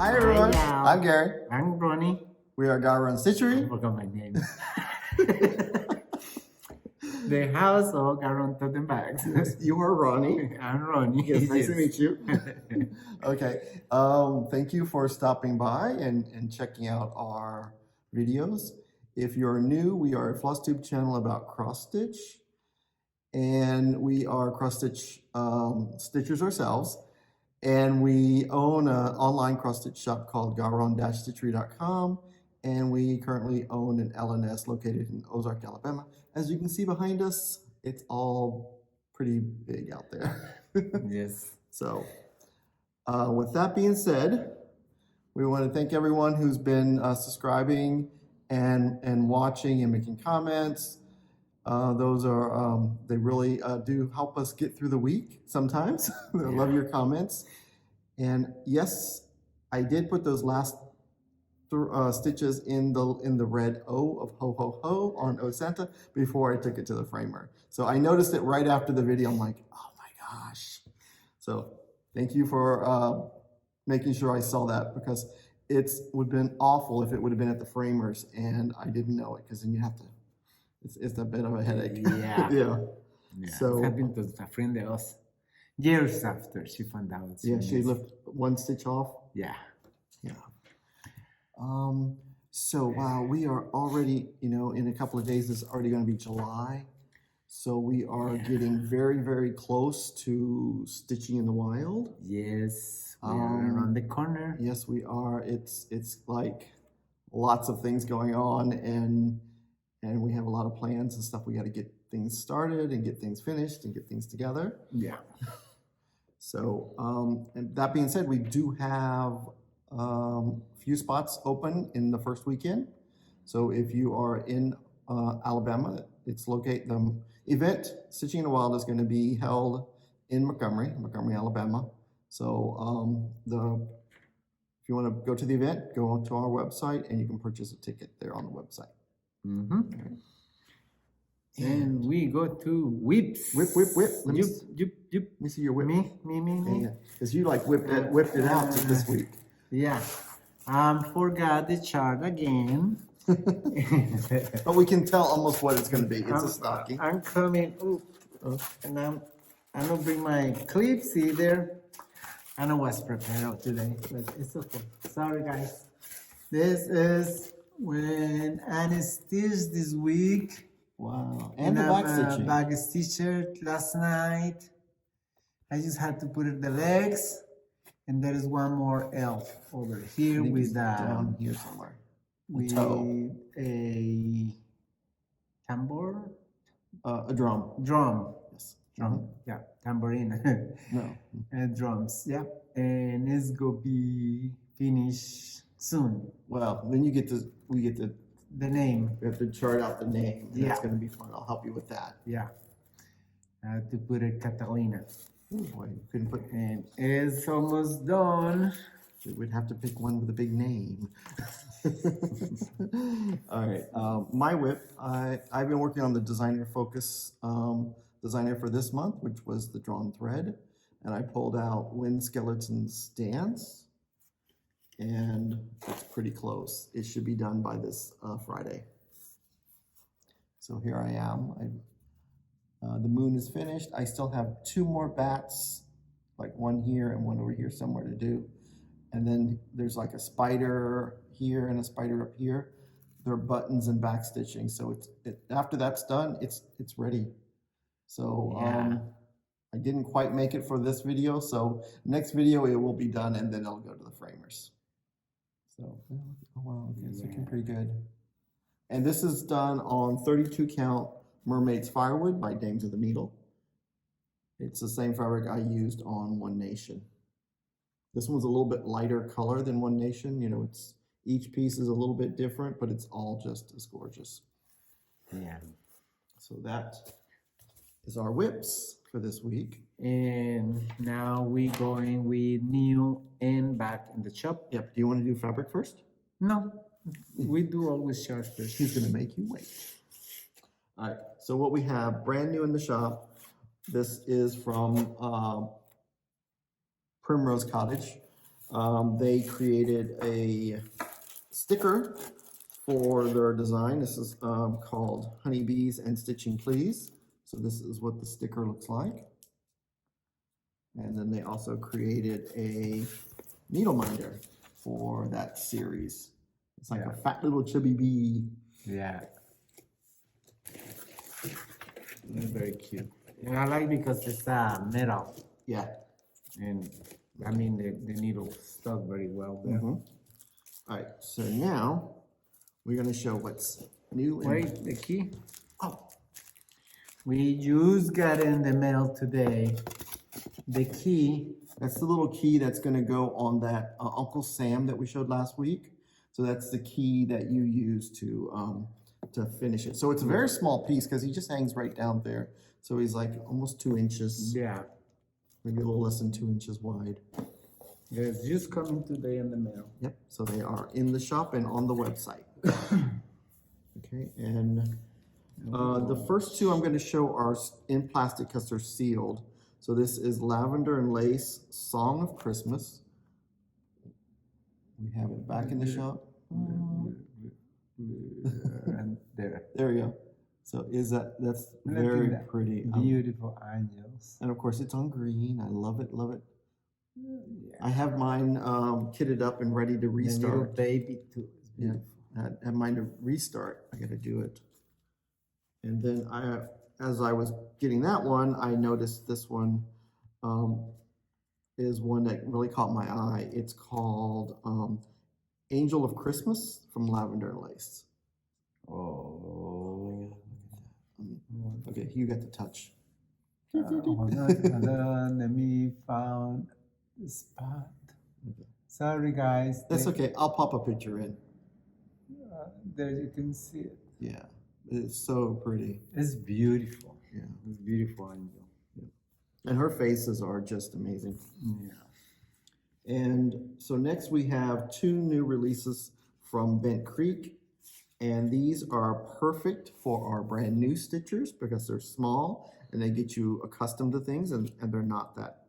Hi everyone, now. I'm Gary. I'm Ronny. We are GaRon I Stitchery. forgot my name. The house of GaRon totem bags. You are Ronnie. I'm Ronny. Yes, nice to meet you. Okay, thank you for stopping by and checking out our videos. If you're new, we are a Flosstube channel about cross stitch, and we are cross stitch stitchers ourselves. And we own an online cross-stitch shop called GaRon-Stitchery.com, and we currently own an LNS located in Ozark, Alabama. As you can see behind us, it's all pretty big out there. Yes. So, with that being said, we want to thank everyone who's been subscribing and watching and making comments. Those are, they really do help us get through the week sometimes. I love your comments. And yes, I did put those last stitches in the red O of ho ho ho on O Santa before I took it to the framer. So I noticed it right after the video. I'm like, oh my gosh. So thank you for making sure I saw that, because it would have been awful if it would have been at the framers and I didn't know it, because then you have to. It's a bit of a headache. Yeah. Yeah. So it happened to a friend of us years after she found out. She left one stitch off. Yeah. Yeah. So wow, we are already, in a couple of days, it's already going to be July. So we are getting very, very close to stitching in the wild. Yes. We are around the corner. Yes, we are. It's like lots of things going on, and we have a lot of plans and stuff. We got to get things started and get things finished and get things together. Yeah. So, and that being said, we do have a few spots open in the first weekend. So if you are in Alabama, the event Stitching in the Wild is going to be held in Montgomery, Alabama. So if you want to go to the event, go to our website and you can purchase a ticket there on the website. Mm-hmm. Right. And we go to whips. Whip. Let me see your whip. Me. Because you like whipped it out this week. Yeah. Forgot the chart again. But we can tell almost what it's going to be. It's a stocking. I'm coming. And I don't bring my clips either. I know what's prepared today, but it's okay. Sorry, guys. This is when Annie stitched this week. Wow. And the back stitching. Back stitcher last night. I just had to put in the legs. And there is one more elf over here with down here somewhere. With a tambour? A drum. Drum. Yes. Drum. Yeah. Tambourine. No. And drums. Yeah. And it's gonna be finished soon. Well, then we get the name. We have to chart out the name. Yeah. That's going to be fun. I'll help you with that. Yeah. I have to put it Catalina. Ooh, boy, you couldn't put. And it's almost done. We'd have to pick one with a big name. All right. My whip, I've been working on the designer focus designer for this month, which was the drawn thread. And I pulled out Wind Skeleton's Dance. And it's pretty close. It should be done by this Friday. So here I am. The moon is finished. I still have 2 more bats, like one here and one over here somewhere to do. And then there's like a spider here and a spider up here. There are buttons and back stitching. So after that's done, it's ready. So I didn't quite make it for this video. So next video it will be done, and then I'll go to the framers. So, oh wow, it's looking pretty good. And this is done on 32 count Mermaid's Firewood by Dames of the Needle. It's the same fabric I used on One Nation. This one's a little bit lighter color than One Nation. Each piece is a little bit different, but it's all just as gorgeous. Yeah. So that is our whips for this week. And now we going with new and back in the shop. Yep. Do you want to do fabric first? No, we do always charge first. She's going to make you wait. All right. So what we have brand new in the shop. This is from Primrose Cottage. They created a sticker for their design. This is called Honeybees and Stitching Please. So this is what the sticker looks like. And then they also created a needle minder for that series. It's like a fat little chubby bee. Yeah. It's very cute. And I like because it's metal. Yeah. And I mean, the needle stuck very well there. All right, so now we're going to show what's new. Wait, the key? Oh, We just got in the mail today. The key. that's the little key that's going to go on that Uncle Sam that we showed last week. So that's the key that you use to finish it. So it's a very small piece because he just hangs right down there. So he's like almost 2 inches, Yeah. maybe a little less than 2 inches wide. It's just coming today in the mail. Yep, so they are in the shop and on the website. Okay, and the first two I'm going to show are in plastic because they're sealed. So this is Lavender and Lace Song of Christmas. We have it back in the shop. And there. There you go. So that's very pretty. Beautiful angels. And of course it's on green. I love it, love it. I have mine kitted up and ready to The little restart. baby too. It's Yeah, beautiful. I have mine to restart. I gotta do it. And then as I was getting that one, I noticed this one is one that really caught my eye. It's called Angel of Christmas from Lavender and Lace. Oh. Okay, you got the touch. Hold on, let me found the spot. Sorry guys. That's okay. I'll pop a picture in. There you can see it. Yeah, it's so pretty. It's beautiful. Yeah, It's beautiful angel. and her faces are just amazing. Yeah. And so next we have 2 new releases from Bent Creek. And these are perfect for our brand new stitchers because they're small and they get you accustomed to things and they're not that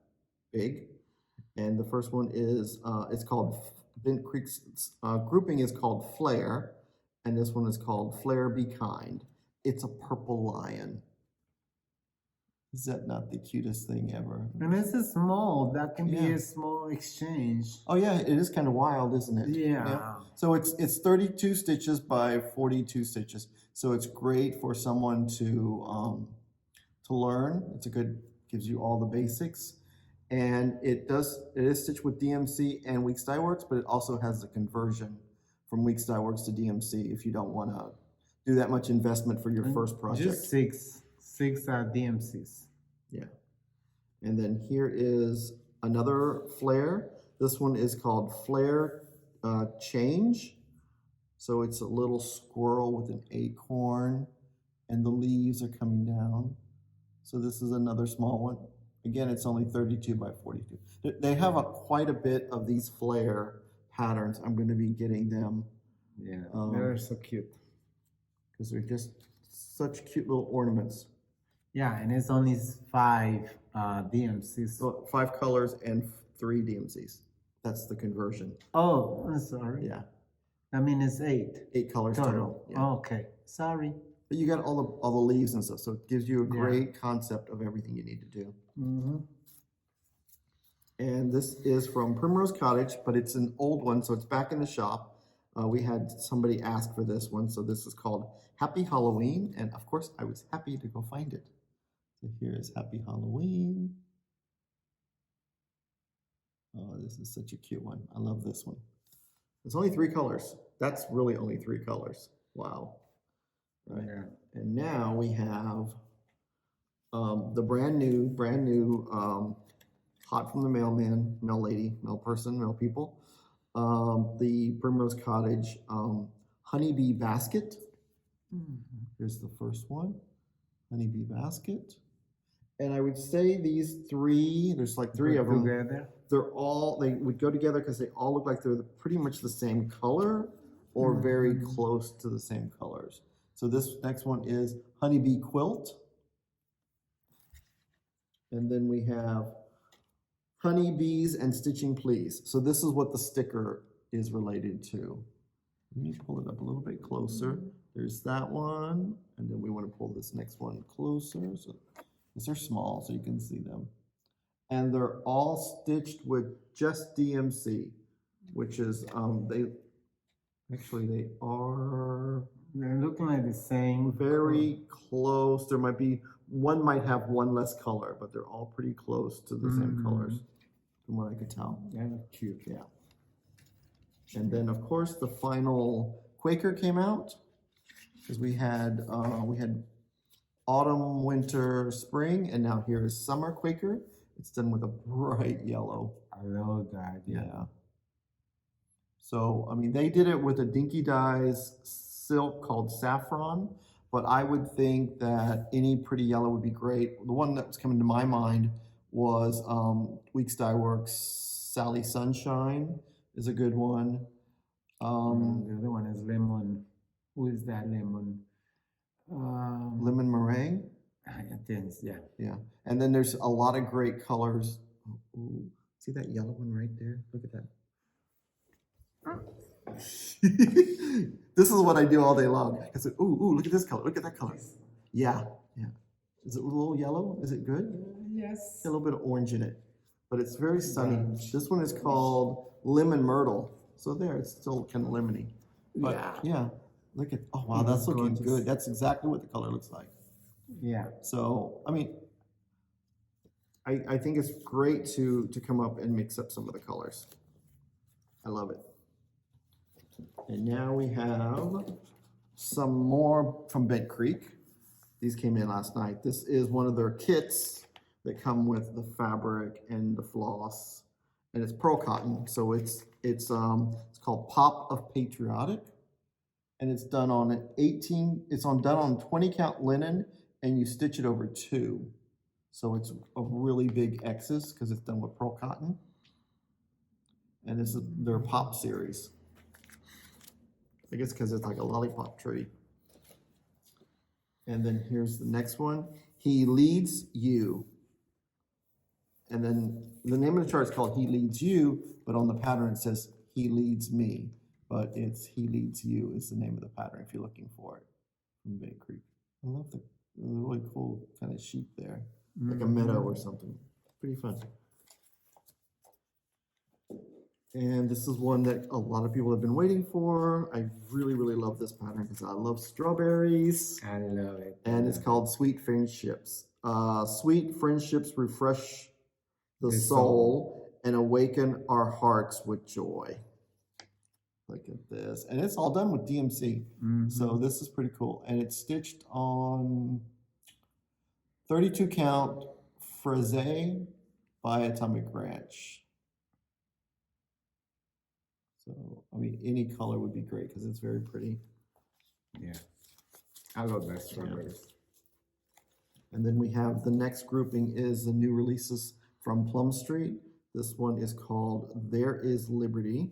big. And the first one is, it's called, Bent Creek's grouping is called Flare. And this one is called Flare Be Kind. It's a purple lion. Is that not the cutest thing ever? And it's a small, that can be Yeah. a small exchange. Oh yeah, it is kind of wild, isn't it? Yeah. So it's 32 stitches by 42 stitches. So it's great for someone to learn. It's a good, gives you all the basics. And it is stitched with DMC and Weeks Dye Works, but it also has the conversion from Weeks Dye Works to DMC if you don't want to do that much investment for your first project. Just six DMCs. Yeah. And then here is another flare. This one is called Flare Change. So it's a little squirrel with an acorn and the leaves are coming down. So this is another small one. Again, it's only 32 by 42. They have quite a bit of these flare patterns. I'm going to be getting them. Yeah, they're so cute. Because they're just such cute little ornaments. Yeah, and it's only 5 DMCs. So 5 colors and 3 DMCs. That's the conversion. Oh, I'm sorry. Yeah. I mean, it's 8 8 colors total. Yeah. Oh, okay, sorry. But you got all the leaves and stuff, so it gives you a great concept of everything you need to do. Mm-hmm. And this is from Primrose Cottage, but it's an old one, so it's back in the shop. We had somebody ask for this one, so this is called Happy Halloween, and of course I was happy to go find it. So here is Happy Halloween. Oh, this is such a cute one. I love this one. It's only 3 colors. That's really only 3 colors. Wow. Right. Yeah. And now we have the brand new hot from the mailman, mail lady, mail person, mail people. The Primrose Cottage Honeybee Basket. Here's the first one, Honeybee Basket. And I would say these 3, there's like 3 of them. Together. They would go together because they all look like they're pretty much the same color or very close to the same colors. So this next one is Honeybee Quilt. And then we have honeybees and stitching please. So this is what the sticker is related to. Let me pull it up a little bit closer. There's that one, and then we want to pull this next one closer. So these are small, so you can see them. And they're all stitched with just DMC, which is, they are They're looking like the same. very close. There might be, one might have one less color, but they're all pretty close to the same colors, from what I could tell. Yeah, cute. Yeah. And then, of course, the final Quaker came out, because we had autumn, winter, spring, and now here is summer Quaker. It's done with a bright yellow. I love that. Yeah. So, I mean, they did it with a Dinky Dyes silk called Saffron, but I would think that any pretty yellow would be great. The one that was coming to my mind was Weeks Dye Works Sally Sunshine is a good one. The other one is lemon. Who is that lemon? Lemon meringue. Yeah. Yeah. And then there's a lot of great colors. Ooh, see that yellow one right there? Look at that. This is what I do all day long. I said, ooh, look at this color. Look at that color. Yeah. Is it a little yellow? Is it good? Yes. A little bit of orange in it, but it's very sunny. This one is called Lemon Myrtle. So there, it's still kind of lemony. But yeah, look at, oh wow, that's looking good. That's exactly what the color looks like. Yeah. So, I mean, I think it's great to come up and mix up some of the colors. I love it. And now we have some more from Bent Creek. These came in last night. This is one of their kits that come with the fabric and the floss, and it's pearl cotton. So it's called Pop of Patriotic, and it's done on done on 20 count linen, and you stitch it over 2. So it's a really big X's because it's done with pearl cotton. And this is their Pop series. I guess because it's like a lollipop tree. And then here's the next one. He Leads You. And then the name of the chart is called He Leads You, but on the pattern it says He Leads Me. But it's He Leads You is the name of the pattern if you're looking for it from Bay Creek. I love the really cool kind of sheep there. Like a meadow or something. Pretty fun. And this is one that a lot of people have been waiting for. I really, really love this pattern because I love strawberries. I love it. And it's called Sweet Friendships. Sweet friendships refresh the soul and awaken our hearts with joy. Look at this. And it's all done with DMC. So this is pretty cool. And it's stitched on 32 count Frise by Atomic Ranch. So, I mean, any color would be great because it's very pretty. Yeah. I love that strawberries. Yeah. And then we have the next grouping is the new releases from Plum Street. This one is called There Is Liberty.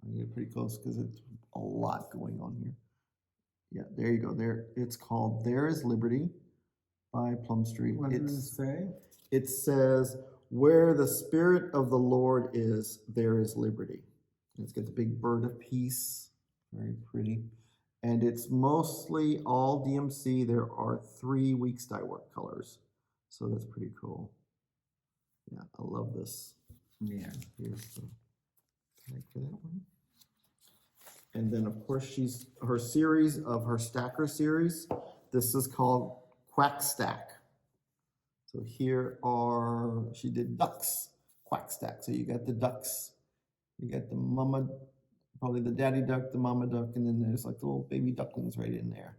I get pretty close because it's a lot going on here. Yeah, there you go. There, it's called There Is Liberty by Plum Street. What does it say? It says, where the Spirit of the Lord is, there is liberty. And it's got the big bird of peace. Very pretty. And it's mostly all DMC. There are 3 Weeks Dye Work colors. So that's pretty cool. Yeah, I love this. Yeah. Here's the tag for that one. And then, of course, her series of her stacker series. This is called Quack Stack. So here she did ducks, Quack Stack. So you got the ducks, you got the mama, probably the daddy duck, the mama duck, and then there's like little baby ducklings right in there.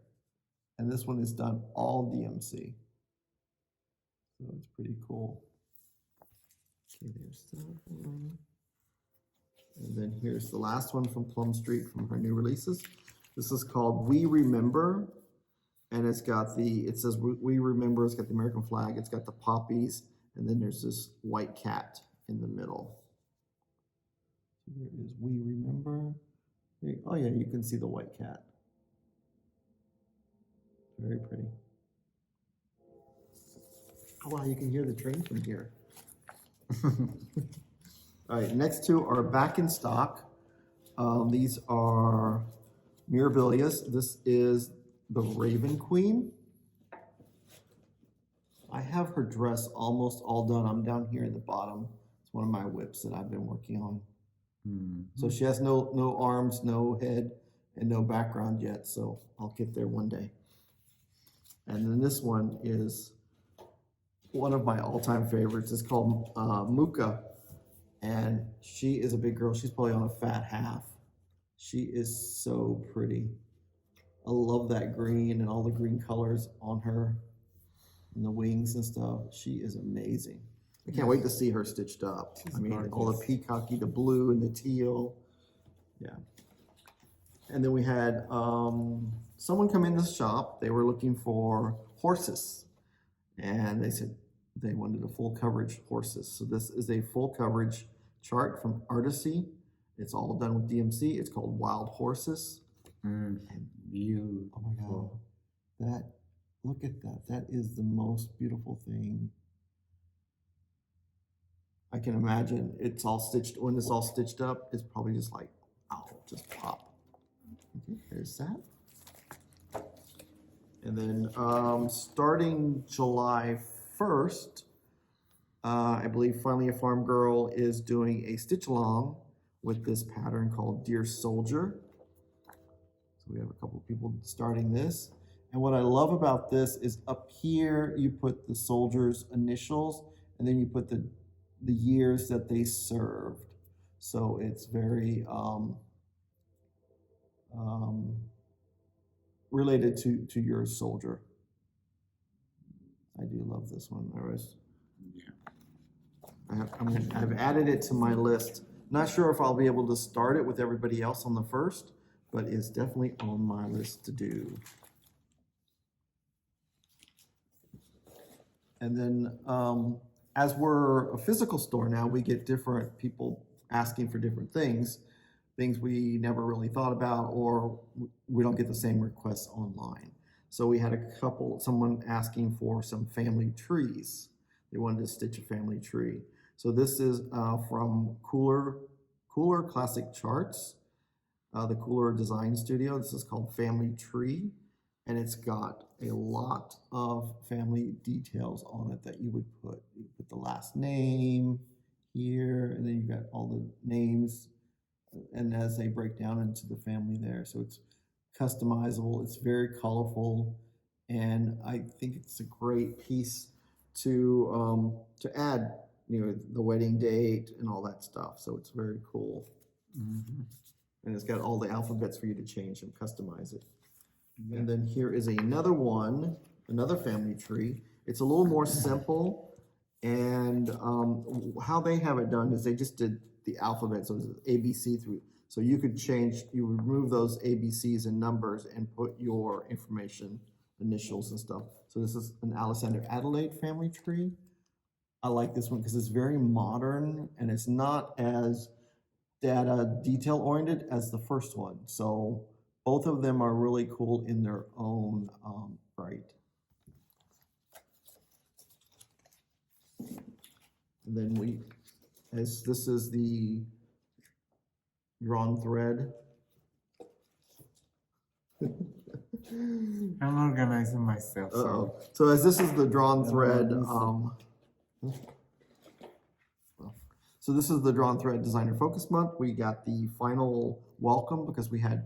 And this one is done all DMC. So it's pretty cool. Okay, there's that one. And then here's the last one from Plum Street from her new releases. This is called We Remember. And it says We Remember, it's got the American flag, it's got the poppies, and then there's this white cat in the middle. There is We Remember. Oh yeah, you can see the white cat. Very pretty. Oh wow, you can hear the train from here. All right, next two are back in stock. These are Mirabilias. This is the Raven Queen. I have her dress almost all done. I'm down here at the bottom. It's one of my whips that I've been working on. So she has no arms, no head, and no background yet. So I'll get there one day. And then this one is one of my all-time favorites. It's called Muka, and she is a big girl. She's probably on a fat half. She is so pretty. I love that green and all the green colors on her and the wings and stuff. She is amazing. I can't wait to see her stitched up. She's I mean, gorgeous. all the peacocky, the blue and the teal. Yeah. And then we had someone come in the shop. They were looking for horses, and they said they wanted a full coverage horses. So this is a full coverage chart from Artisy. It's all done with DMC. It's called Wild Horses. And beautiful. Oh my God, that, look at that. That is the most beautiful thing. I can imagine it's all stitched, when it's all stitched up, it's probably just like, ow, just pop. Okay, there's that. And then starting July 1st, I believe Finally a Farm Girl is doing a stitch along with this pattern called Dear Soldier. So we have a couple of people starting this. And what I love about this is up here, you put the soldier's initials, and then you put the years that they served. So it's very related to your soldier. I do love this one. I've added it to my list. Not sure if I'll be able to start it with everybody else on the first, but it's definitely on my list to do. And then as we're a physical store now, we get different people asking for different things we never really thought about, or we don't get the same requests online. So we had someone asking for some family trees. They wanted to stitch a family tree. So this is from Cooler Classic Charts, the Cooler Design Studio. This is called Family Tree, and it's got a lot of family details on it that you would put. You put the last name here, and then you've got all the names, and as they break down into the family there. So it's customizable, it's very colorful, and I think it's a great piece to add, the wedding date and all that stuff. So it's very cool. And it's got all the alphabets for you to change and customize it. And then here is another one, another family tree. It's a little more simple, and how they have it done is they just did the alphabet, so it's ABC through. So you could you remove those ABCs and numbers and put your information, initials and stuff. So this is an Alexander Adelaide family tree. I like this one because it's very modern and it's not as data detail oriented as the first one. So both of them are really cool in their own right. And then this is the drawn thread. I'm organizing myself. So as this is the drawn thread, so this is the drawn thread designer focus month. We got the final welcome because we had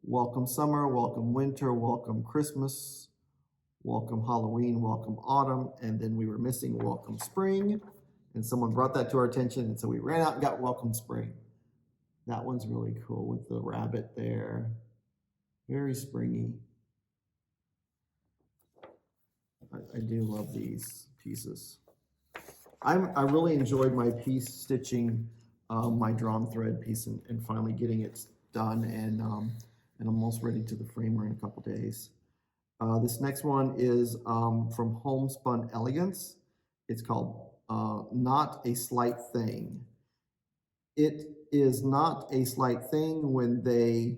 welcome summer, welcome winter, welcome Christmas, welcome Halloween, welcome autumn, and then we were missing welcome spring. And someone brought that to our attention, and so we ran out and got welcome spring. That one's really cool with the rabbit there. Very springy. I do love these pieces. I really enjoyed my piece stitching my drawn thread piece and finally getting it done, and I'm almost ready to the framer in a couple days. This next one is from Homespun Elegance. It's called Not a Slight Thing. It is not a slight thing when they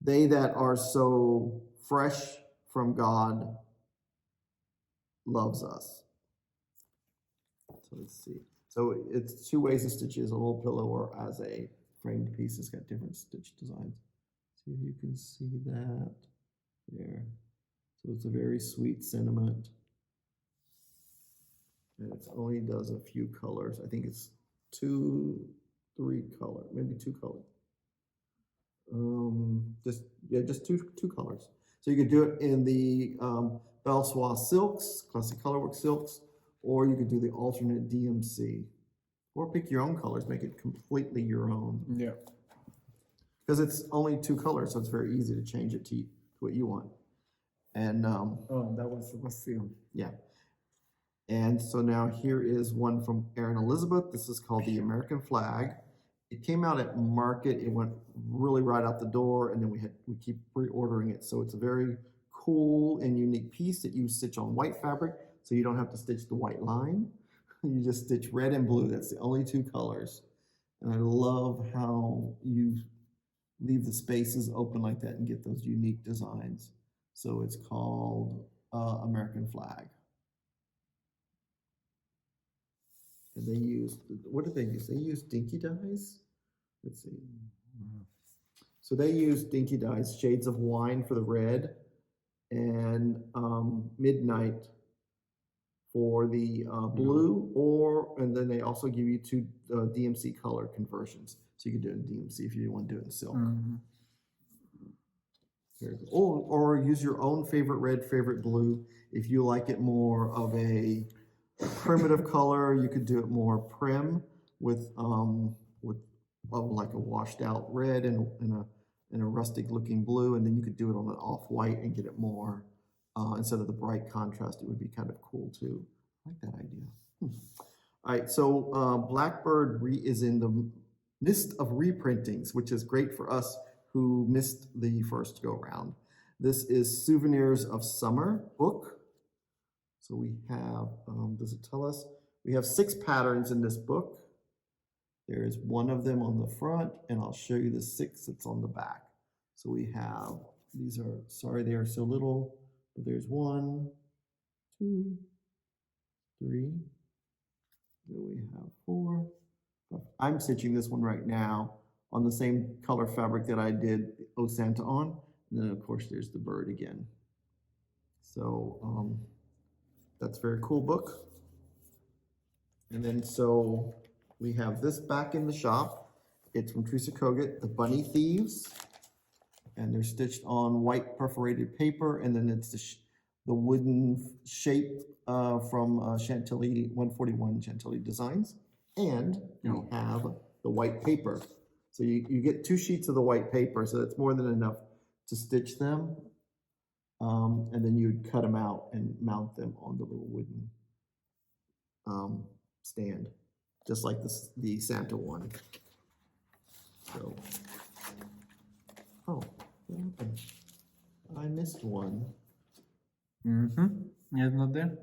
that are so fresh from God loves us. So let's see. So it's two ways to stitch it, as a little pillow or as a framed piece. It's got different stitch designs. See if you can see that there. So it's a very sweet sentiment. And it only does a few colors. I think it's 2, 3 color, maybe 2 colors. Just two colors. So you could do it in the Belsois silks, classic colorwork silks, or you could do the alternate DMC, or pick your own colors, make it completely your own. Yeah. Because it's only 2 colors, so it's very easy to change it to what you want. And Oh, that was seal. yeah. And so now here is one from Erin Elizabeth. This is called the American Flag. It came out at market. It went really right out the door, and then we keep reordering it. So it's a very cool and unique piece that you stitch on white fabric, so you don't have to stitch the white line. You just stitch red and blue. That's the only 2 colors. And I love how you leave the spaces open like that and get those unique designs. So it's called American Flag. And they used, what did they use? They used dinky dyes. Let's see. So they used dinky dyes, Shades of Wine for the red, and Midnight for the blue, and then they also give you 2 DMC color conversions. So you could do it in DMC if you didn't want to do it in silk. Or use your own favorite red, favorite blue. If you like it more of a primitive color, you could do it more prim with like a washed out red and a rustic looking blue, and then you could do it on an off white and get it more instead of the bright contrast. It would be kind of cool too. I like that idea. All right, so Blackbird is in the list of reprintings, which is great for us who missed the first go round. This is Souvenirs of Summer book. So we have, does it tell us? We have 6 patterns in this book. There is one of them on the front, and I'll show you the 6 that's on the back. So we have, these are, sorry they are so little, but there's 1, 2, 3, then we have 4. I'm stitching this one right now on the same color fabric that I did O Santa on. And then of course there's the bird again. So that's a very cool book. And then so we have this back in the shop. It's from Teresa Kogut, The Bunny Thieves. And they're stitched on white perforated paper, and then it's the wooden shape from Chantilly 141 Chantilly Designs. And we have the white paper. So you get 2 sheets of the white paper, so that's more than enough to stitch them. And then you'd cut them out and mount them on the little wooden stand, just like the Santa one. So, oh, what happened? I missed one. It's not there?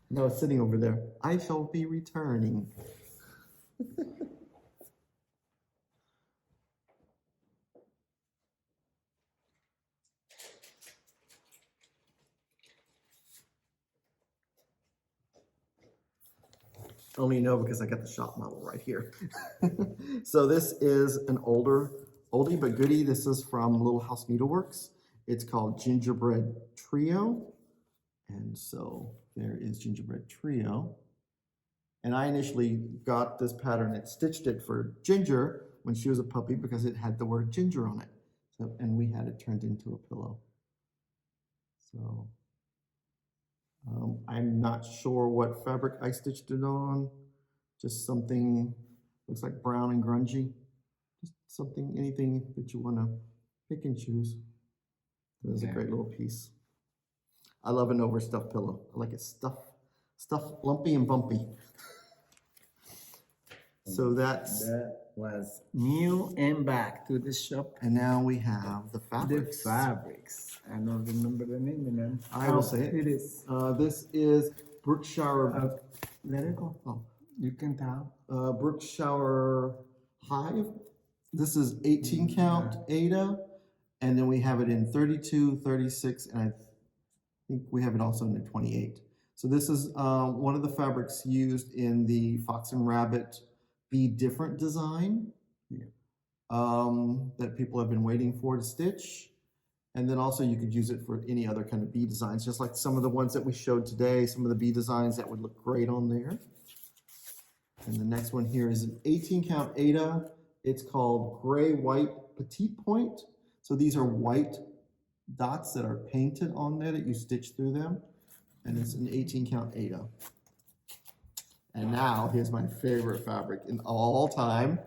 No, it's sitting over there. I shall be returning. Only know because I got the shop model right here. So this is an oldie but goodie. This is from Little House Needleworks. It's called Gingerbread Trio. And so there is Gingerbread Trio. And I initially got this pattern and stitched it for Ginger when she was a puppy because it had the word ginger on it. So, and we had it turned into a pillow. So I'm not sure what fabric I stitched it on. Just something, looks like brown and grungy. Just something, anything that you want to pick and choose. It's a great little piece. I love an overstuffed pillow. I like it stuffed, lumpy and bumpy. So that was new and back to the shop. And now we have the fabrics. The fabrics. I don't remember the name of them. I will say it. It is. This is Brookshire. Let it go. Oh, you can tell. Brookshire Hive. This is 18 count Ada. And then we have it in 32, 36, and I think we have it also in the 28. So this is one of the fabrics used in the Fox and Rabbit Be Different design that people have been waiting for to stitch. And then also you could use it for any other kind of bee designs, just like some of the ones that we showed today, some of the bee designs that would look great on there. And the next one here is an 18 count Aida. It's called Gray White Petite Point. So these are white dots that are painted on there that you stitch through them. And it's an 18 count Aida. And now here's my favorite fabric in all time.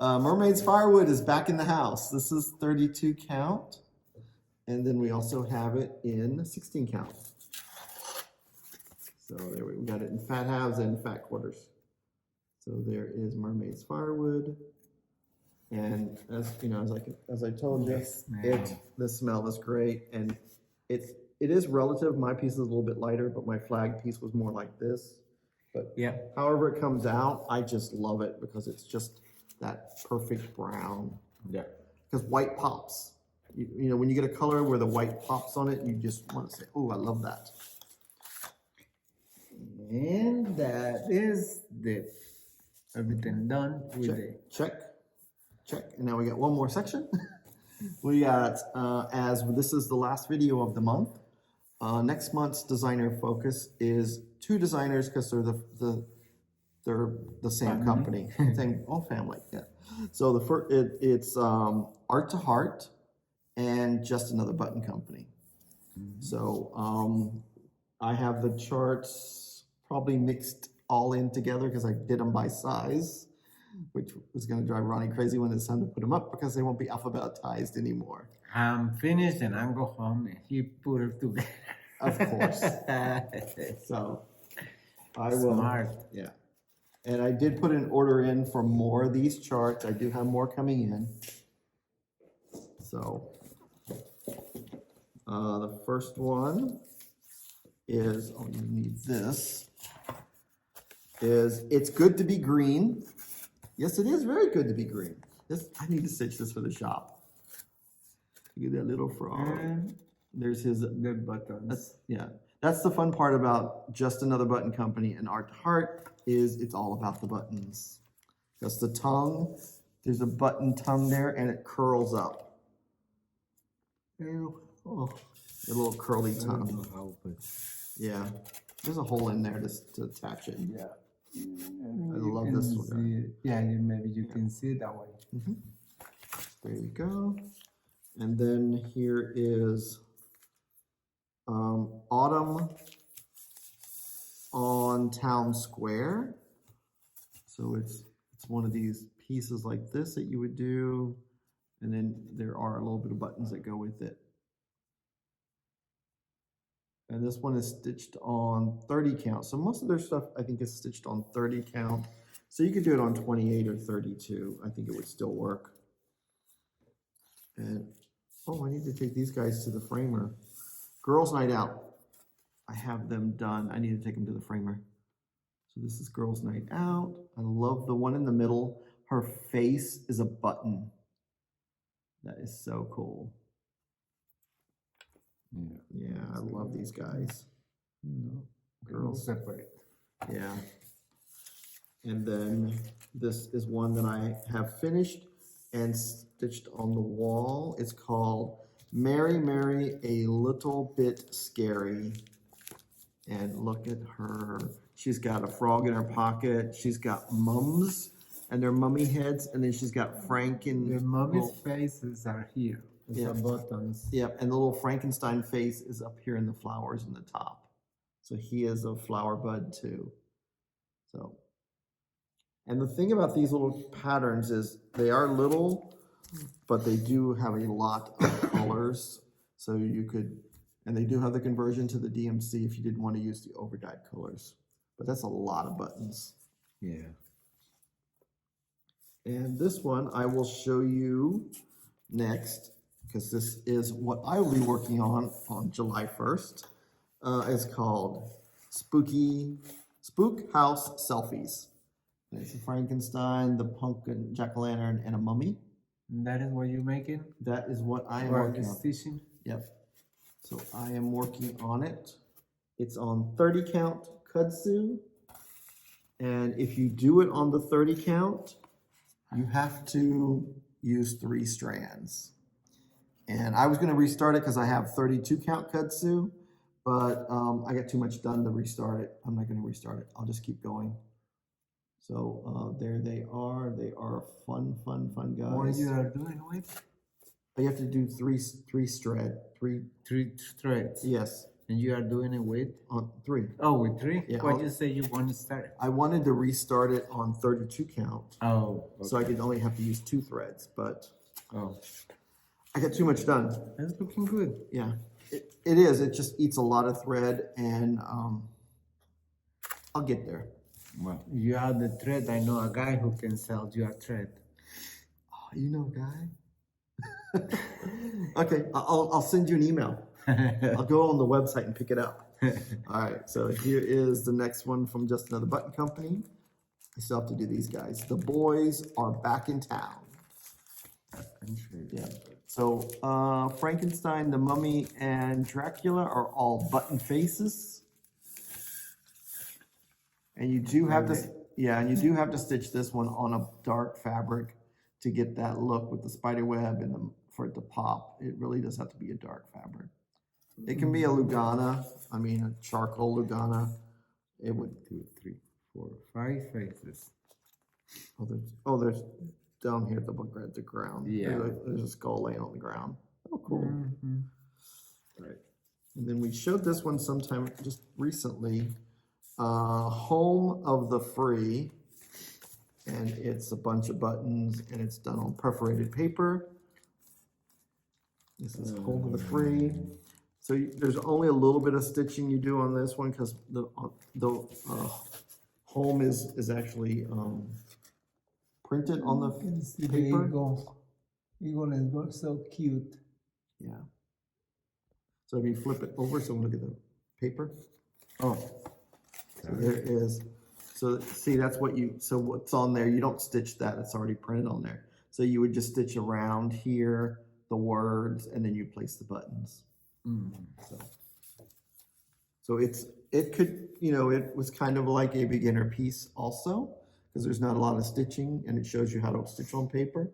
Mermaid's Firewood is back in the house. This is 32 count. And then we also have it in 16 count. So there we got it in fat halves and fat quarters. So there is Mermaid's Firewood. And as you know, as I told you, the smell is great, and it is relative. My piece is a little bit lighter, but my flag piece was more like this. But yeah, however it comes out, I just love it because it's just that perfect brown. Yeah. Because white pops. You know, when you get a color where the white pops on it, you just want to say, "Oh, I love that." And that is everything done with it. Check. And now we got one more section. We got, as this is the last video of the month, next month's designer focus is 2 designers because they're the same company, same family. Yeah. So the first it's Art to Heart and Just Another Button Company. So I have the charts probably mixed all in together because I did them by size, which was going to drive Ronnie crazy when it's time to put them up because they won't be alphabetized anymore. I'm finished and I'm go home and he put it together. Of course. So I will. Smart. Yeah. And I did put an order in for more of these charts. I do have more coming in. So the first one is, oh, you need this, is It's Good to Be Green. Yes, it is very good to be green. I need to stitch this for the shop. Look at that little frog. There's his The buttons. That's the fun part about Just Another Button Company and Art to Heart is it's all about the buttons. That's the tongue. There's a button tongue there and it curls up. Oh, a little curly tongue. I don't know how, but yeah. There's a hole in there to attach it. yeah. I love this one. Yeah, maybe you can see it that way. There you go. And then here is Autumn on Town Square. So it's one of these pieces like this that you would do, and then there are a little bit of buttons that go with it. And this one is stitched on 30 count. So most of their stuff, I think, is stitched on 30 count. So you could do it on 28 or 32. I think it would still work. And, oh, I need to take these guys to the framer. Girls' Night Out. I have them done. I need to take them to the framer. So this is Girls' Night Out. I love the one in the middle. Her face is a button. That is so cool. Yeah, I love these guys. Girls separate. Yeah. And then this is one that I have finished and stitched on the wall. It's called Mary, Mary, a Little Bit Scary. And look at her. She's got a frog in her pocket. She's got mums and their mummy heads. And then she's got The mummy's faces are here. Yeah. The buttons. Yep, and the little Frankenstein face is up here in the flowers in the top. So he is a flower bud too. So, and the thing about these little patterns is they are little, but they do have a lot of colors. So you could, and they do have the conversion to the DMC if you didn't want to use the overdyed colors. But that's a lot of buttons. Yeah. And this one I will show you next, because this is what I will be working on July 1st. It's called Spook House Selfies. And it's a Frankenstein, the pumpkin, jack-o'-lantern, and a mummy. And that is what you're making? That is what I am Or working on. stitching? Yep. So I am working on it. It's on 30 count kudzu. And if you do it on the 30 count, you have to use 3 strands. And I was gonna restart it because I have 32 count kudzu, but I got too much done to restart it. I'm not gonna restart it. I'll just keep going. So there they are. They are fun guys. What you are doing with? You have to do three Three threads. yes, And you are doing it with? on 3. Oh, with 3? Yeah, Why I'll- you say you want to start? I wanted to restart it on 32 count, Oh, so I could only have to use 2 threads, but oh, I got too much done. that's looking good. Yeah, it is. It just eats a lot of thread, and I'll get there. Well, you have the thread. I know a guy who can sell you a thread. Oh, you know, a guy. Okay, I'll send you an email. I'll go on the website and pick it up. All right, so here is the next one from Just Another Button Company. I still have to do these guys. The boys are back in town. Yeah. So Frankenstein, the Mummy, and Dracula are all button faces. And you do have to, yeah, and you do have to stitch this one on a dark fabric to get that look with the spider web and for it to pop. It really does have to be a dark fabric. It can be a Lugana, I mean a charcoal Lugana. It would 2, 3, 4, 5 faces. there's down here at the ground. Yeah. There's a skull laying on the ground. Oh, cool. Mhm. Right. And then we showed this one sometime just recently. Home of the Free. And it's a bunch of buttons and it's done on perforated paper. This is Home of the Free. So there's only a little bit of stitching you do on this one because the home is actually printed on the You can see the paper. eagle. Eagle is so cute. Yeah. So if you flip it over, so we look at the paper. Oh, So there is. So see, that's what so what's on there, you don't stitch that, it's already printed on there. So you would just stitch around here, the words, and then you place the buttons. So it could, it was kind of like a beginner piece also, because there's not a lot of stitching and it shows you how to stitch on paper.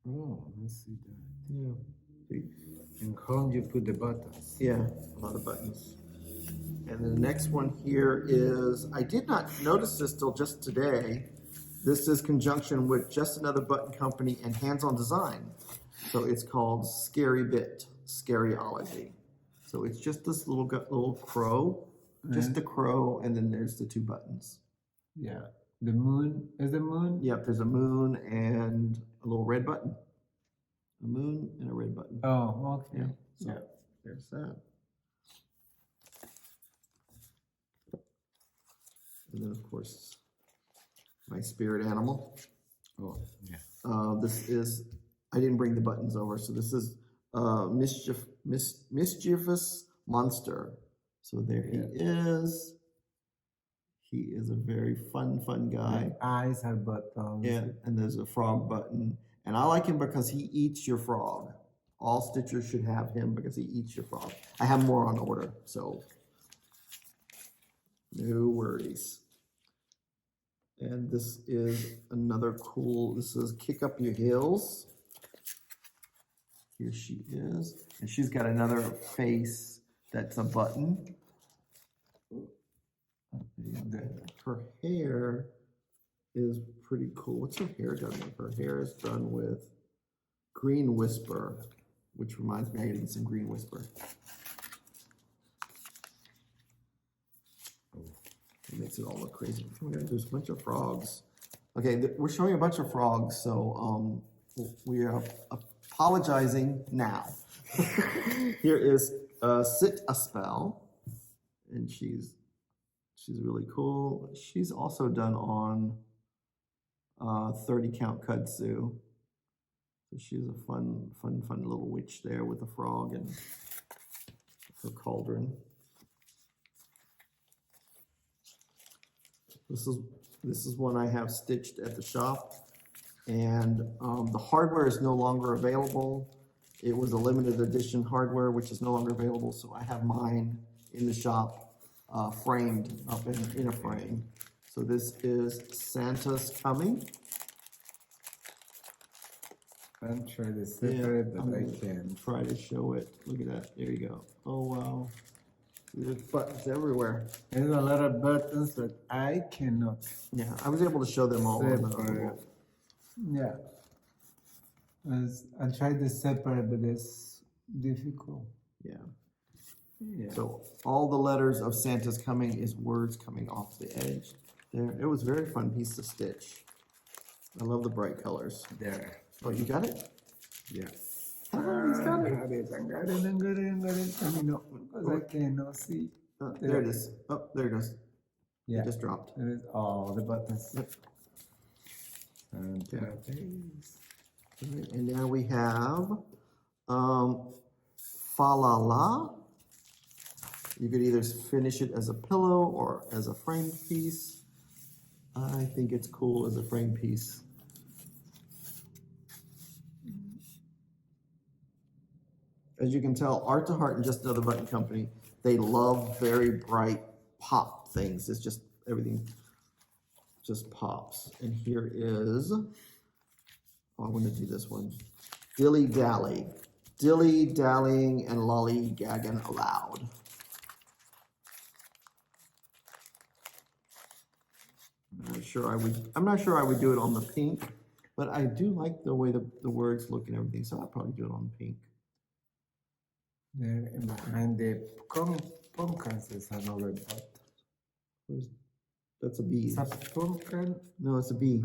oh, let's see that. Yeah. And how you put the buttons? Yeah, a lot of buttons. And the next one here is, I did not notice this till just today. This is conjunction with Just Another Button Company and Hands-On Design. So it's called Scary Bit, Scaryology. So it's just this little crow, just the crow, and then there's the 2 buttons. Yeah. The moon, is the moon? Yep, there's a moon and a little red button. A moon and a red button. Oh, okay. Yeah, so Yeah. there's that. And then, of course, my spirit animal. Oh, yeah. This is, I didn't bring the buttons over, so this is Mischievous Monster. So there he is. He is a very fun guy. The eyes are buttons. Yeah, and there's a frog button. And I like him because he eats your frog. All stitchers should have him because he eats your frog. I have more on order, so no worries. And this is another cool, this is Kick Up Your Heels. Here she is. And she's got another face that's a button. Her hair is pretty cool. What's her hair done with? Her hair is done with Green Whisper, which reminds me I gotta get some Green Whisper. It makes it all look crazy. Oh my God, there's a bunch of frogs. Okay, we're showing a bunch of frogs, so we are apologizing now. Here is Sit a Spell, and she's really cool. She's also done on 30 count kudzu. So she's a fun little witch there with a frog and her cauldron. This is one I have stitched at the shop, and the hardware is no longer available. It was a limited edition hardware, which is no longer available, so I have mine in the shop, framed up in a frame. So this is Santa's Coming. I'm trying to separate, but I can't. Try to show it. Look at that. There you go. Oh wow. There's buttons everywhere. There's a lot of buttons, but I cannot. Yeah, I was able to show them all. On the Separate. Yeah. I tried to separate, but it's difficult. Yeah. Yeah. So all the letters of Santa's Coming is words coming off the edge. There. It was a very fun piece to stitch. I love the bright colors. There. Oh, you got it? Yeah. Oh, he's got it. I got it. Let me know, because I cannot see. There it is. Oh, there it goes. Yeah. It just dropped. There is all the buttons. Yep. And Yeah. paste. Alright, and now we have Fa La La. You could either finish it as a pillow or as a framed piece. I think it's cool as a framed piece. As you can tell, Art to Heart and Just Another Button Company, they love very bright pop things. It's just everything just pops. And here is, oh, I want to do this one. Dilly Dally. Dilly dallying and lollygagging aloud. I'm not sure I would do it on the pink, but I do like the way the words look and everything, so I'll probably do it on pink. There, and behind the pumpkins is another button. That's a bee. It's a pumpkin. No, it's a bee.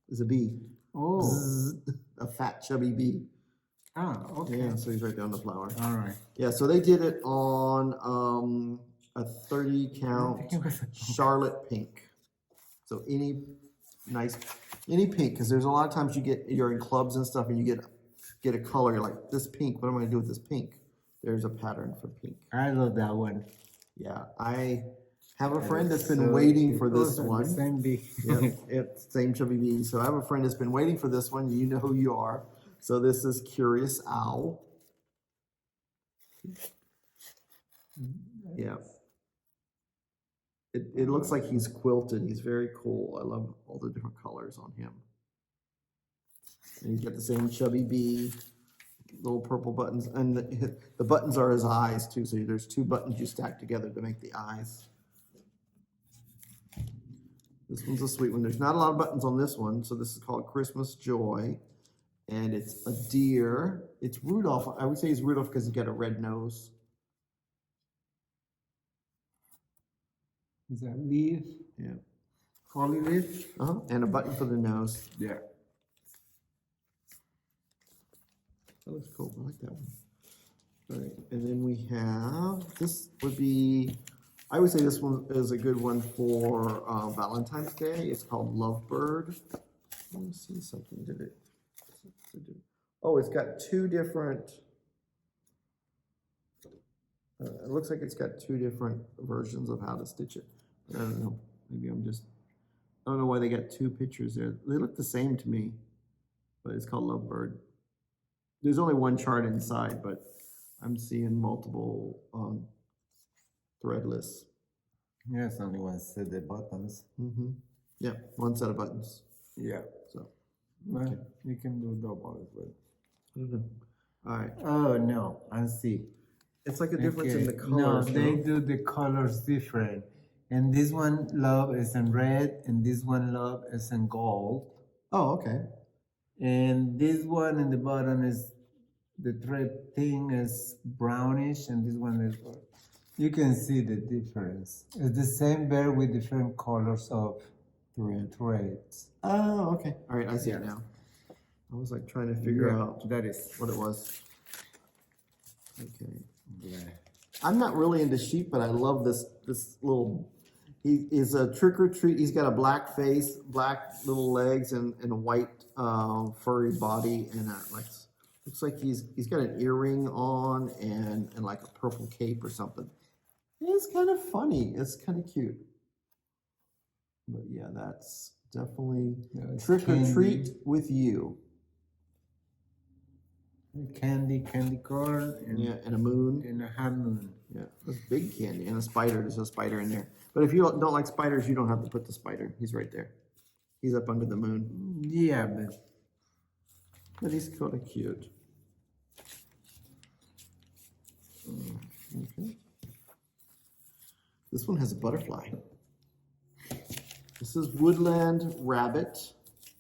It's a bee. Oh. Zzz, a fat, chubby bee. Ah, okay. Yeah, so he's right there on the flower. All right. Yeah, so they did it on a 30 count Charlotte pink. So any pink, because there's a lot of times you're in clubs and stuff and you get a color, you're like, this pink, what am I gonna do with this pink? There's a pattern for pink. I love that one. Yeah, I have a friend that's So been waiting for this also the one. Same bee. Yep, it's same chubby bee. So I have a friend that's been waiting for this one. You know who you are. So this is Curious Owl. Yeah. It looks like he's quilted. He's very cool. I love all the different colors on him. And he's got the same chubby bee, little purple buttons, and the buttons are his eyes too. So there's two buttons you stack together to make the eyes. This one's a sweet one. There's not a lot of buttons on this one, so this is called Christmas Joy. And it's a deer. It's Rudolph. I would say he's Rudolph because he's got a red nose. Is that leaf? Yeah. Holly leaf? And a button for the nose. Yeah. That looks cool. I like that one. All right. And then we have, this would be, I would say this one is a good one for Valentine's Day. It's called Lovebird. Let me see something. Oh, it's got two different, it looks like it's got two different versions of how to stitch it. I don't know. Maybe I don't know why they got two pictures there. They look the same to me, but it's called Lovebird. There's only one chart inside, but I'm seeing multiple threadless. Yes, only one set the buttons. Yeah, one set of buttons. Yeah. So, Well, you can do double as well. I don't know. All right. Oh, no, I see. It's like a difference in the No, colors. they do the colors different. And this one love is in red, and this one love is in gold. Oh, okay. And this one in the bottom is, the thread thing is brownish, and this one is, you can see the difference. It's the same bird with different colors of threads. Oh, okay. All right, I see it Yeah. now. I was like trying to figure out That is. what it was. Okay. Yeah. I'm not really into sheep, but I love this little. He is a trick or treat. He's got a black face, black little legs, and a white furry body, and looks like he's got an earring on and like a purple cape or something. It's kind of funny. It's kind of cute. But yeah, that's definitely Yeah, it's trick or candy. treat with you. candy corn, Yeah, and a moon. and a hand moon. Yeah, that's big candy and a spider. There's a spider in there. But if you don't like spiders, you don't have to put the spider. He's right there. He's up under the moon. Yeah, But he's kind of cute. Okay. This one has a butterfly. This is Woodland Rabbit.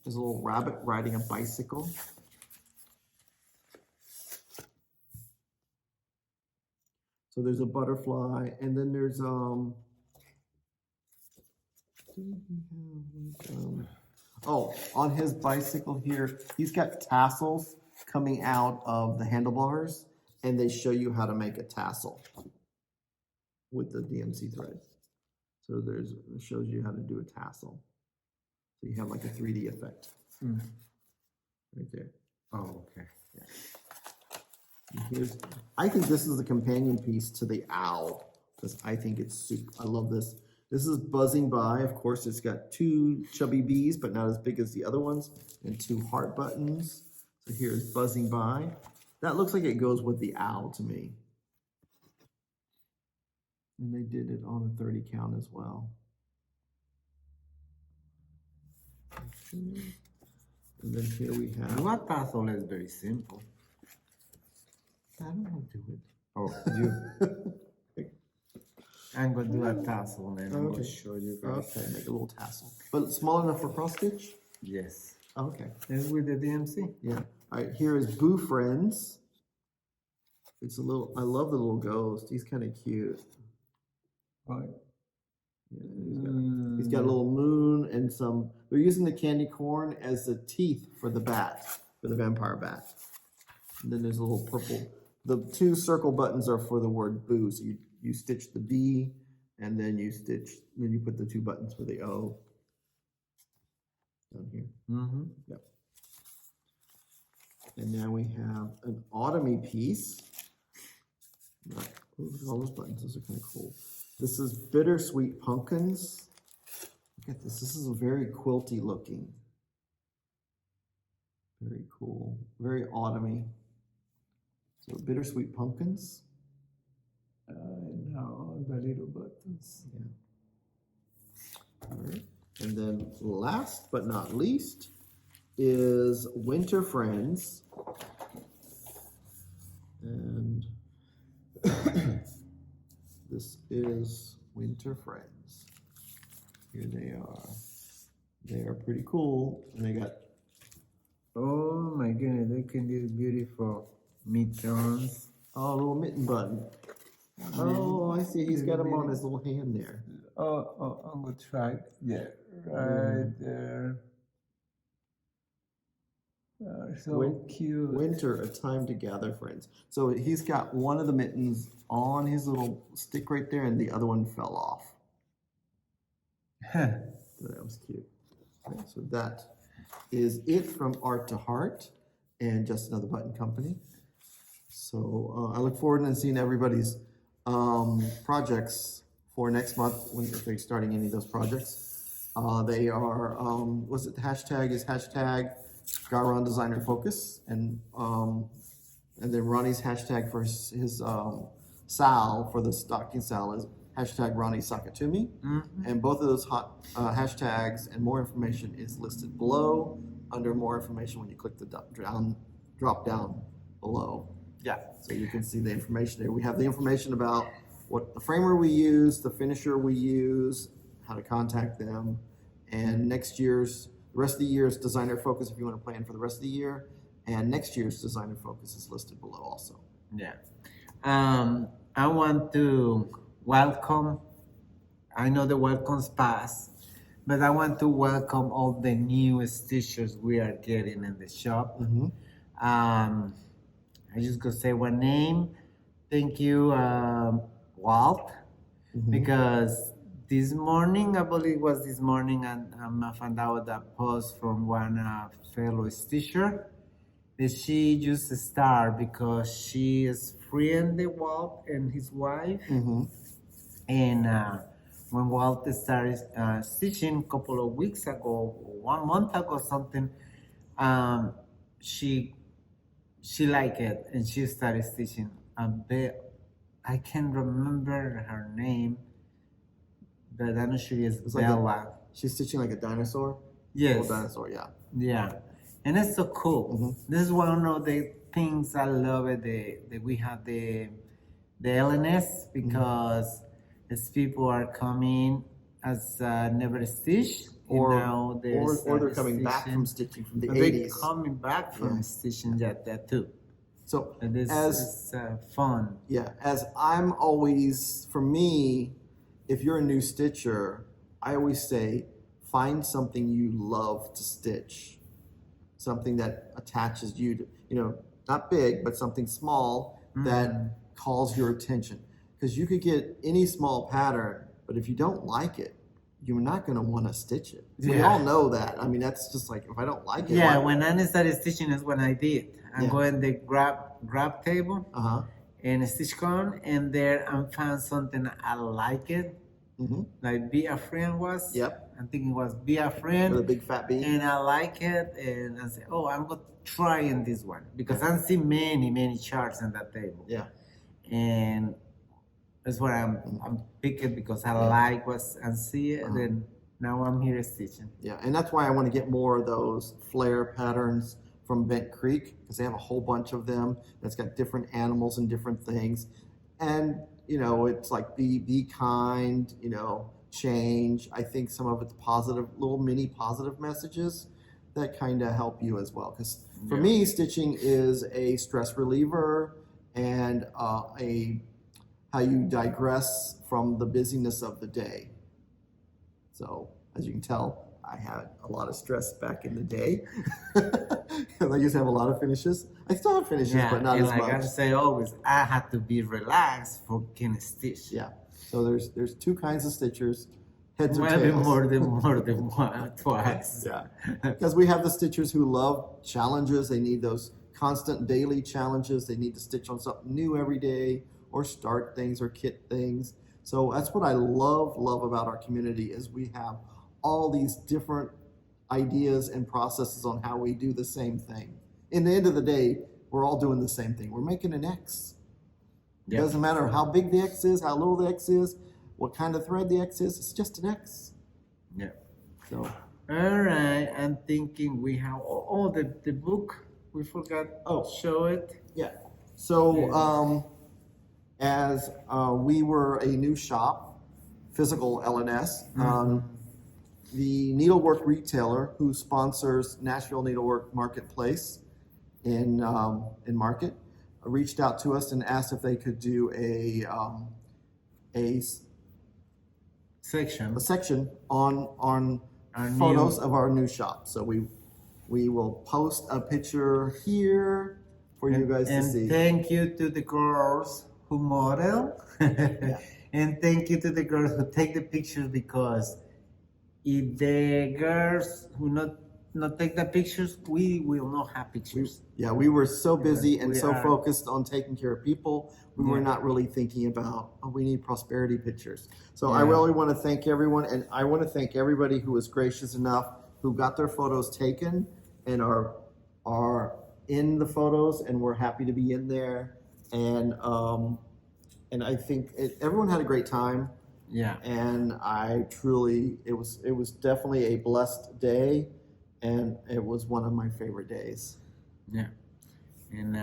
There's a little rabbit riding a bicycle. So there's a butterfly, and then there's oh, on his bicycle here, he's got tassels coming out of the handlebars, and they show you how to make a tassel with the DMC thread. So it shows you how to do a tassel. So you have like a 3D effect right there. oh, okay. And I think this is a companion piece to the owl because I think it's super. I love this. This is buzzing by. Of course, it's got 2 chubby bees, but not as big as the other ones, and 2 heart buttons. So here's buzzing by. That looks like it goes with the owl to me. And they did it on a 30 count as well. Okay. And then here we have. What tassel is very simple. I don't want to do it. Oh, you. I'm gonna do a tassel and I'm Okay. gonna show you guys. Okay, make a little tassel. But small enough for cross stitch? Yes. Okay. It's with the DMC. Yeah. All right, here is Boo Friends. It's a little, I love the little ghost. He's kind of cute. Right. Yeah, he's got a little moon and some, they're using the candy corn as the teeth for the bat, for the vampire bat. And then there's a little purple, the 2 circle buttons are for the word boo. So you stitch the B and then you put the 2 buttons for the O down here. Mm-hmm. Yep. And now we have an autumny piece. Look at all those buttons, those are kind of cool. This is Bittersweet Pumpkins. Look at this, this is a very quilty looking. Very cool, very autumny. So Bittersweet Pumpkins. Now the little buttons. Yeah. All right. And then last but not least is Winter Friends. And this is Winter Friends. Here they are. They are pretty cool. And they got, Oh my goodness, look at these beautiful mittens. oh, a little mitten button. Oh, I see. He's got them on his little hand there. Oh, I'm gonna try. Yeah, right there. So cute. Winter, a time to gather friends. So he's got one of the mittens on his little stick right there, and the other one fell off. So that was cute. Okay, so that is it from Art to Heart and Just Another Button Company. So I look forward to seeing everybody's projects for next month if they're starting any of those projects. They are, what's it, the hashtag is hashtag GaRon Designer Focus, and then Ronnie's hashtag for his Sal for the stocking Sal is hashtag Ronnie Sakatumi. And both of those hashtags and more information is listed below under more information when you click the drop down below. Yeah. So you can see the information there. We have the information about what the framer we use, the finisher we use, how to contact them, and the rest of the year's designer focus if you want to plan for the rest of the year, and next year's designer focus is listed below also. Yeah. I want to welcome, I know the welcome's passed, but I want to welcome all the new stitchers we are getting in the shop. I just gonna say one name. Thank you, Walt, because this morning, I believe it was this morning, and I found out that post from one fellow stitcher that she just started because she is friend of Walt and his wife. And when Walt started stitching a couple of weeks ago, 1 month ago, something, she she liked it and she started stitching a bit. I can't remember her name, but I know she is It's like a- Bella. She's stitching like a dinosaur. Yes. Little dinosaur, yeah. Yeah, and it's so cool. This is one of the things I love it that we have the LNS because as people are coming as never stitch, Or, now or they're coming back from stitching from the They're 80s. coming back from stitching that too. So And this as is fun. yeah, as I'm always, for me, if you're a new stitcher, I always say find something you love to stitch, something that attaches you to, not big, but something small that calls your attention. Because you could get any small pattern, but if you don't like it, you're not going to want to stitch it. We Yeah. all know that. I mean, that's just like, if I don't like it. Yeah, when I started stitching is when I did. I Yeah. go in the grab table Uh-huh. and stitch on, and there I found something I like it. Mm-hmm. Like Be a Friend was. Yep. I think it was Be a Friend. With a big fat bee. And I like it, and I said, oh, I'm going to try in this one because I see many charts on that table. Yeah. And that's what I'm picking because I like what I see it, and now I'm here stitching. Yeah, and that's why I want to get more of those flare patterns from Bent Creek because they have a whole bunch of them that's got different animals and different things. And, it's like be kind, change. I think some of it's positive, little mini positive messages that kind of help you as well. Because for me, stitching is a stress reliever and how you digress from the busyness of the day. So as you can tell, I had a lot of stress back in the day because I used to have a lot of finishes. I still have finishes, but not and as like much. I say always, I had to be relaxed for can stitch. Yeah. So there's two kinds of stitchers, heads or Maybe tails. more than one, twice. Yeah. Because we have the stitchers who love challenges. They need those constant daily challenges. They need to stitch on something new every day or start things or kit things. So that's what I love about our community is we have all these different ideas and processes on how we do the same thing. In the end of the day, we're all doing the same thing. We're making an X. It doesn't matter how big the X is, how little the X is, what kind of thread the X is, it's just an X. Yeah. So, All right, I'm thinking we have the book. We forgot. Oh. Show it. yeah. So, as we were a new shop, physical LNS, the needlework retailer who sponsors Nashville Needlework Marketplace in Market reached out to us and asked if they could do a Section. section on Our photos new- of our new shop. So we will post a picture here for you guys to And see. thank you to the girls who model. And thank you to the girls who take the pictures because if the girls who not take the pictures, we will not have pictures. Yeah, we were so busy and we so are- focused on taking care of people, we were not really thinking about, we need prosperity pictures. So I Yeah. really want to thank everyone, and I want to thank everybody who was gracious enough, who got their photos taken and are in the photos, and we're happy to be in there. And I think everyone had a great time. Yeah. And I truly, it was definitely a blessed day, and it was one of my favorite days. Yeah. And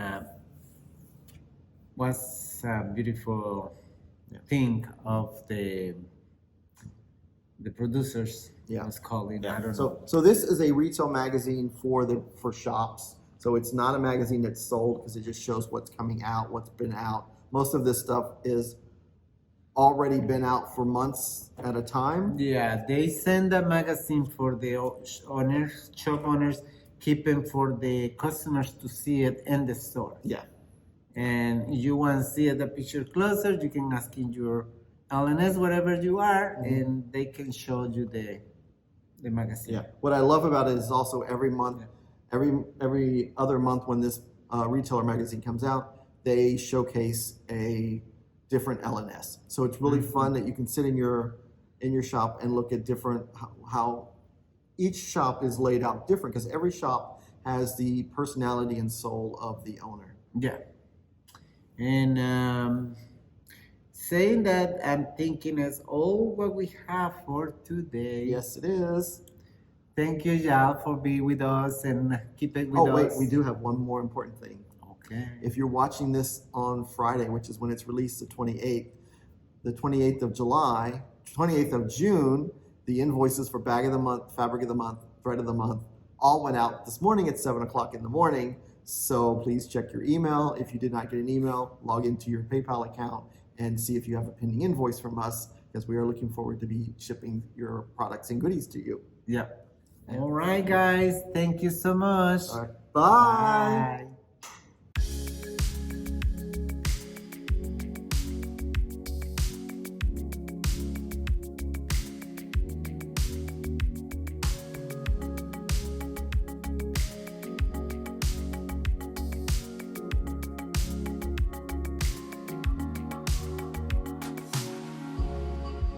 what's a beautiful thing of the producers is calling. I don't know. So this is a retail magazine for shops. So it's not a magazine that's sold because it just shows what's coming out, what's been out. Most of this stuff is already been out for months at a time. Yeah, they send a magazine for the owners, shop owners, keeping for the customers to see it in the store. Yeah. And you want to see the picture closer, you can ask in your LNS, wherever you are, and they can show you the magazine. Yeah. What I love about it is also every month, every other month when this retailer magazine comes out, they showcase a different LNS. So it's really fun that you can sit in your shop and look at different how each shop is laid out different because every shop has the personality and soul of the owner. Yeah. And saying that, I'm thinking it's all what we have for today. Yes, it is. Thank you, y'all, for being with us and keep it with Oh, us. wait, we do have one more important thing. Okay. If you're watching this on Friday, which is when it's released, the 28th of July, 28th of June, the invoices for Bag of the Month, Fabric of the Month, Thread of the Month, all went out this morning at 7 o'clock in the morning. So please check your email. If you did not get an email, log into your PayPal account and see if you have a pending invoice from us, because we are looking forward to be shipping your products and goodies to you. Yeah. All right, guys. Thank you so much. All right. Bye. Bye.